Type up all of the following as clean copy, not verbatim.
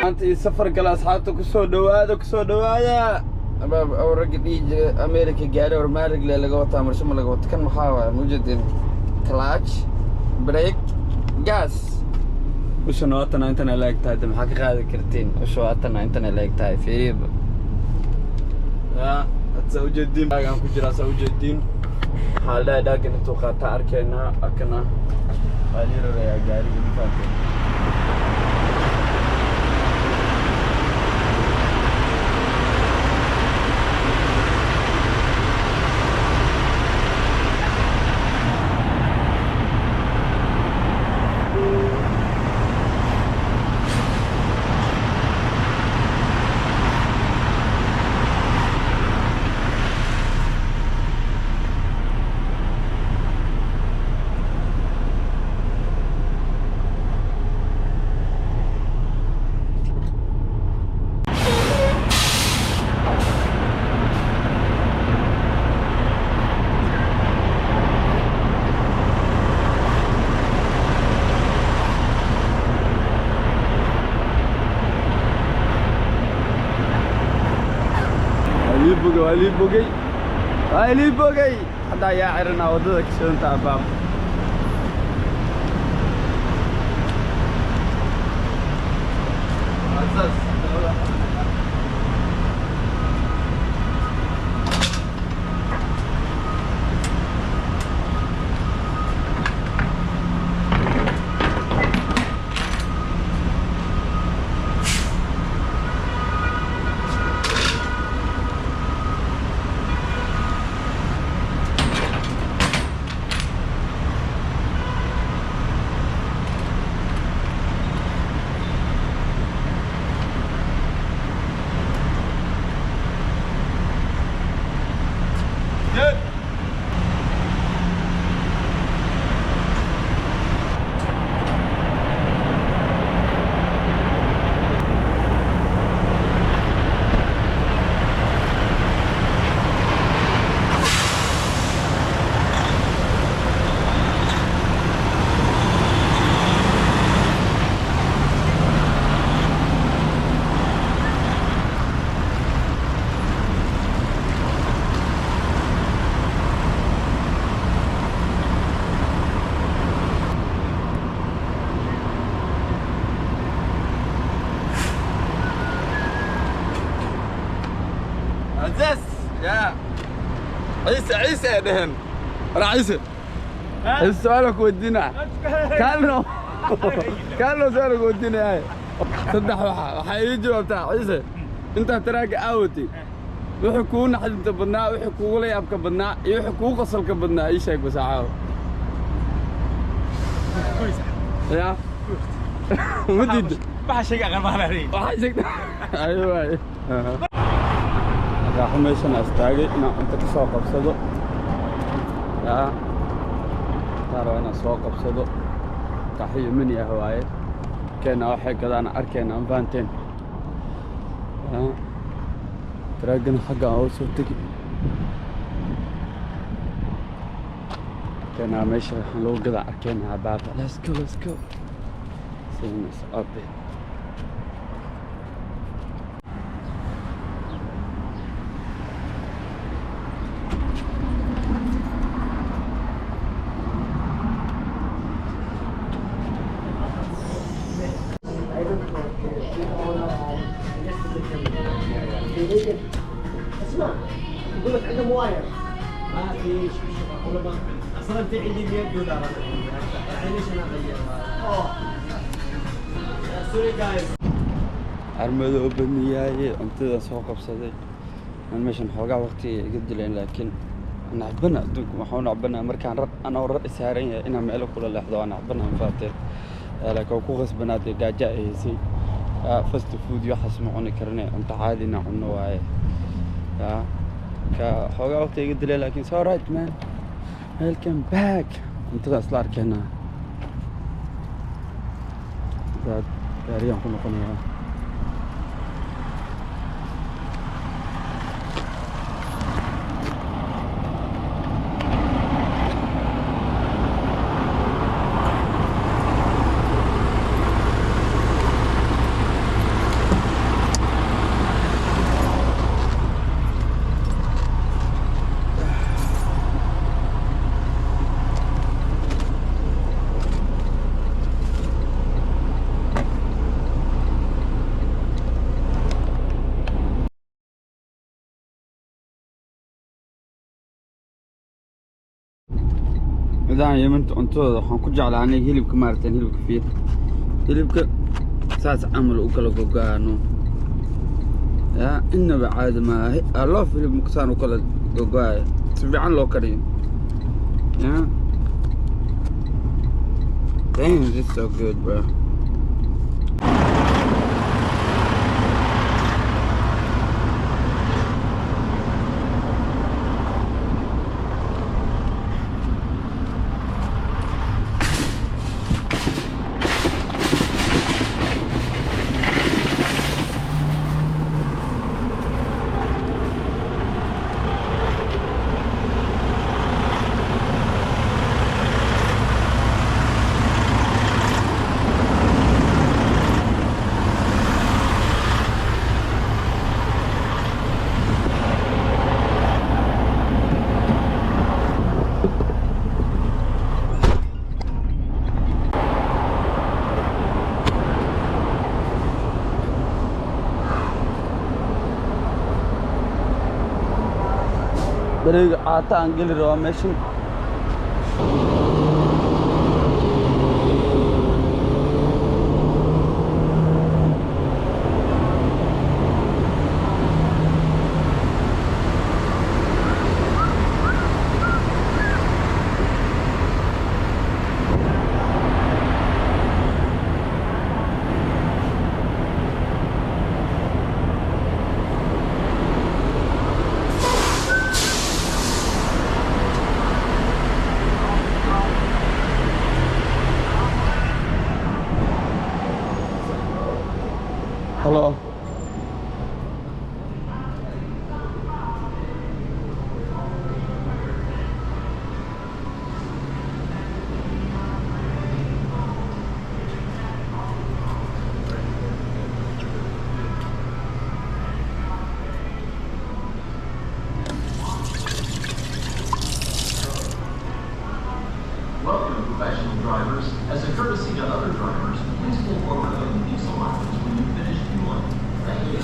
أنت سفر كلا أصحابك كسر دوادك كسر دوادا أباب أو رجل يجي أمريكا جاري ورمارق اللي لقوتها مرسوم لقوت كان محاور موجودين كلاتش بريك جاس وش نواتنا أنت نلاقي تاي دم حق هذا كرتين وش نواتنا أنت نلاقي تاي في يا تسوي الدين أنا كنت راسوي الدين حالا لكن أنتو خاطر أركينا أكنا غالير يا جاري بفاتن Ali bogey hada yaa cirna wadada ka shanta abaab asas يا عيسى دهن عيسى السؤالك ودينا كانوا سؤالك ودينا هاي صدح waxa ii jawaabtaa عيسى inta taraag aawti wuxuu ku naxdinta badnaa wuxuu kugu la yaabka badnaa iyo wuxuu kugu qasalka badnaa ii sheeg basaaco ya mudid waxa sheega qamaanay waxa sheeg ayuu راح ميشن استاجي انت كسoo qabsado ya taro ina soo qabsado taxiyo mini ah waaye keena waxay gadaan arkeena aan faanteen taraagana xaga oo soo tagi keena meesha loo gada arkeena baaba let's go see us up there اسمع يقول لك عنده مواير ما في اصلا في عندي 100 دولار الحين ليش انا اغيرها سوري جايز armado baniyaay cuntada soo qabsaday aan meeshan xoogaa waqti iga dileen laakiin ana cabana adduunka waxaan cabana markaan ana war isaaran yahay inaan meel kula leexdo ana cabana faatay laakiin ku qasbanaatay gaaja ay heysay fast food iyo xasmo cuni karnay cunto caadina cunno waaye ka xoogaa waqti iga dileen laakiin so right man welcome back cuntada isla arkayna dad gaariyan ku noqonaya عدان يمنت أنتوا حن كجع لعني هيلب كمارتين هيلب كفير هيلب ك ساس عمل وكلا جوجانو يا إنه بعد ما الله في المكسان وكلا جوجاي تبعان لو كريم يا damn this is so good bro بريق عاطا انقل روا ماشي Hello. Welcome, professional drivers. As a courtesy to other drivers, please pull forward on the diesel lines when you finish fueling. Thank you.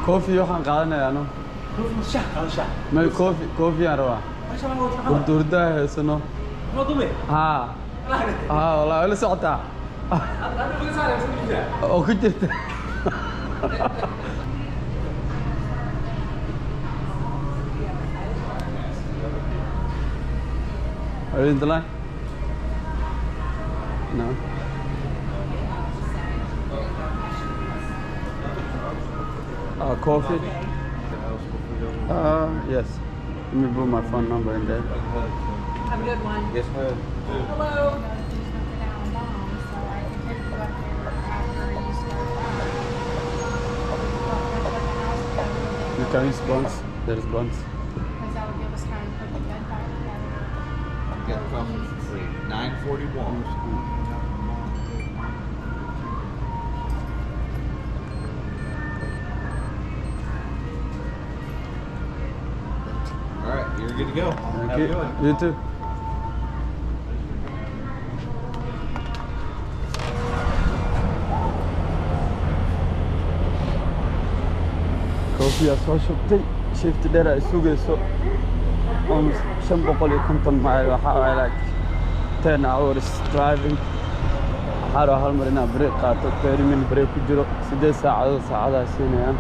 كوفي يوحنا قادنا أنا كوفي شح هذا شح ما كوفي أنا روا ما شاء الله ودورده سنو ما ضمي ها والله ولا سعتها انا بقول صار يسوي أو كنت Are you in the line? No. Coffee? Yes. Let me put my phone number in there. Have a good one. Yes ma'am Hello. Can you buns? There's buns. Because that would give us time to put the bed back together. Get coffee for free. $9.41. All right, you're good to go. Thank Have you. a good one. You too. Coffee soo shubtay shift dheer ay sugayso on 550 mile waxa ay like 10 hours driving waxaa hal mar inaa break qaato 30 minute break ku jiro 8 saacadood saacadaha siinayaan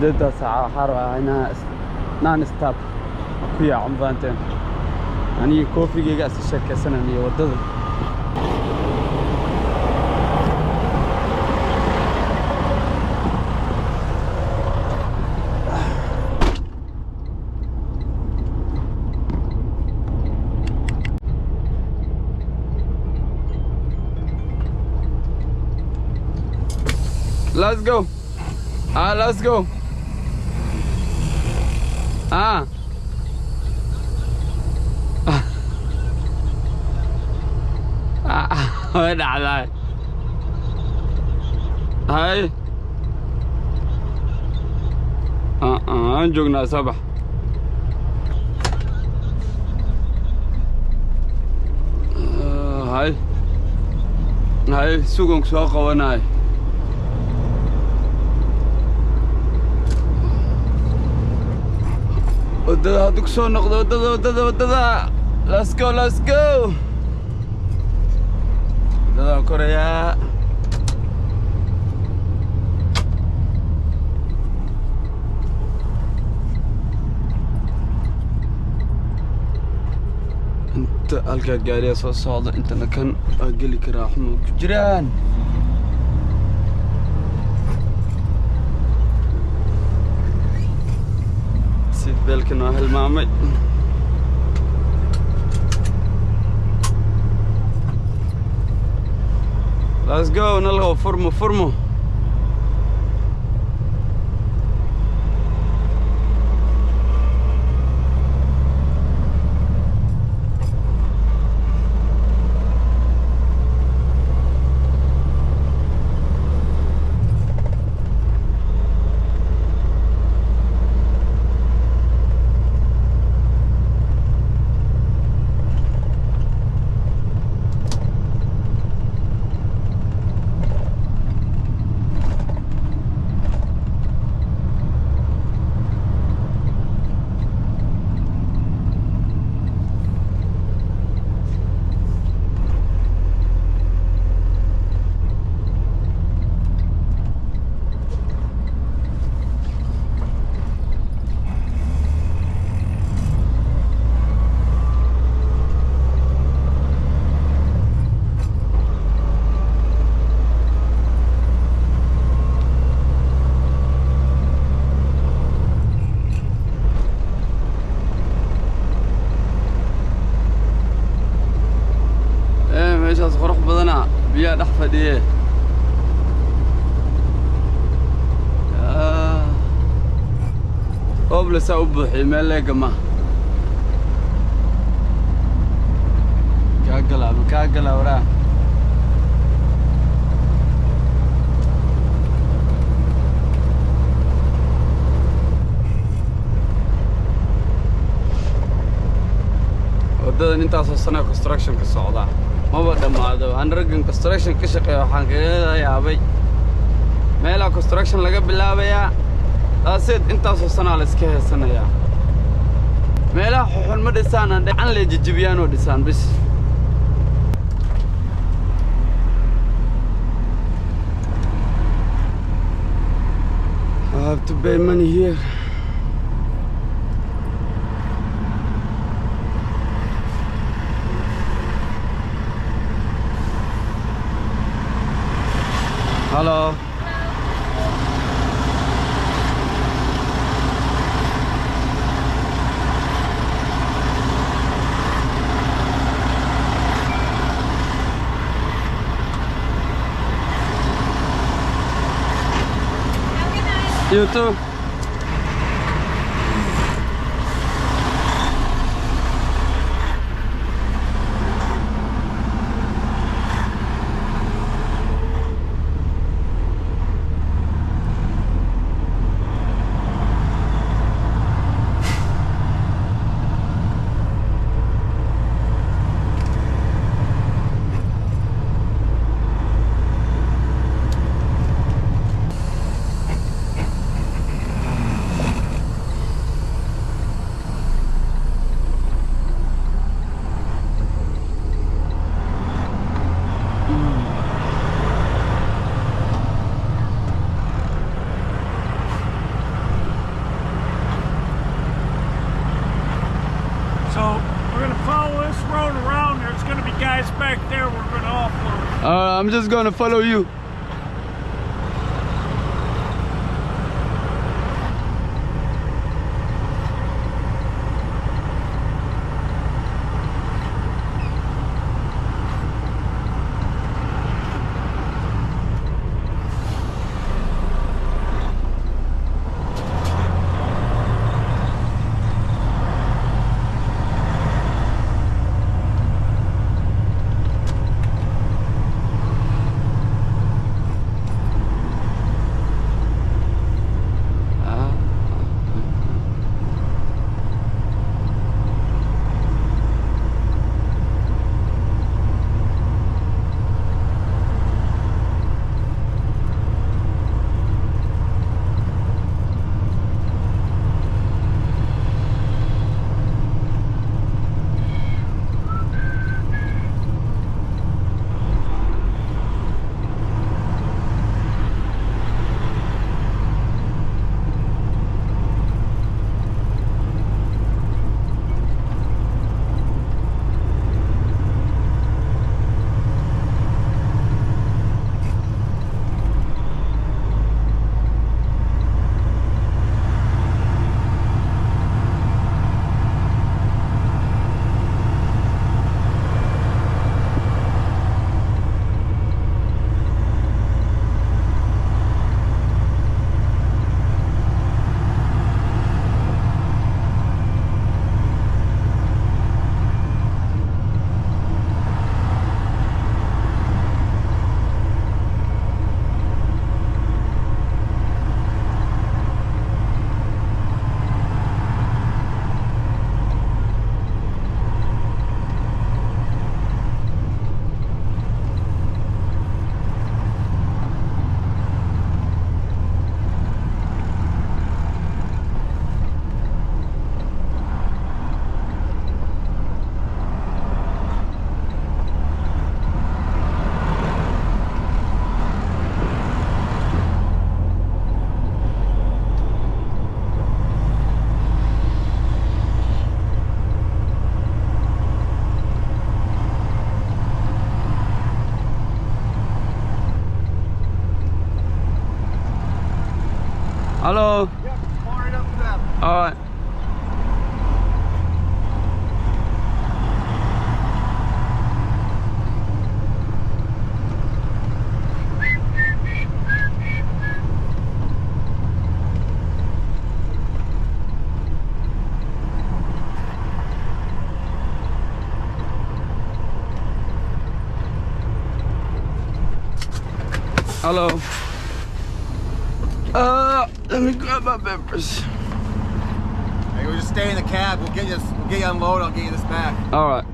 8 saac waxaa rabaa inaa non stop ku yaacan baanteen aniga coffee-gayga is sheekaysanayay wadada Let's go. Let's go. Way dhacday. Hay. Aan joognaa sabax. Hay. Hay sugan soo qabanay. wadada hadda ku soo noqdo wadada let's go wadada koraya inta halkaa gaariya soo socda intana kan waa geli karaa xuma ku jiraan بالكن أهل مامي let's go نلغو فرمو meeshaas qurux badana biyaha dhex fadhiye ooblesa u buuxiy meel leegama kaa gala waraa wadadan intaasoo sana construction ka socda maba dhamaado aan raggan construction ka shaqeeyo waxaan kaga yaabay meelaha construction laga bilaabayaa taaseed intaasoo sanaa la iska heesanayaa meelaha xuxun ma dhisaan aan dhacan le jijibiyaan oo dhisaan bis I have to pay money here. Hello. You too. I'm just gonna follow you. Hello. Yeah, far enough to that. All right. Hello. Let me grab my papers. Hey, we'll just stay in the cab. We'll get you unloaded. I'll get you this back. All right.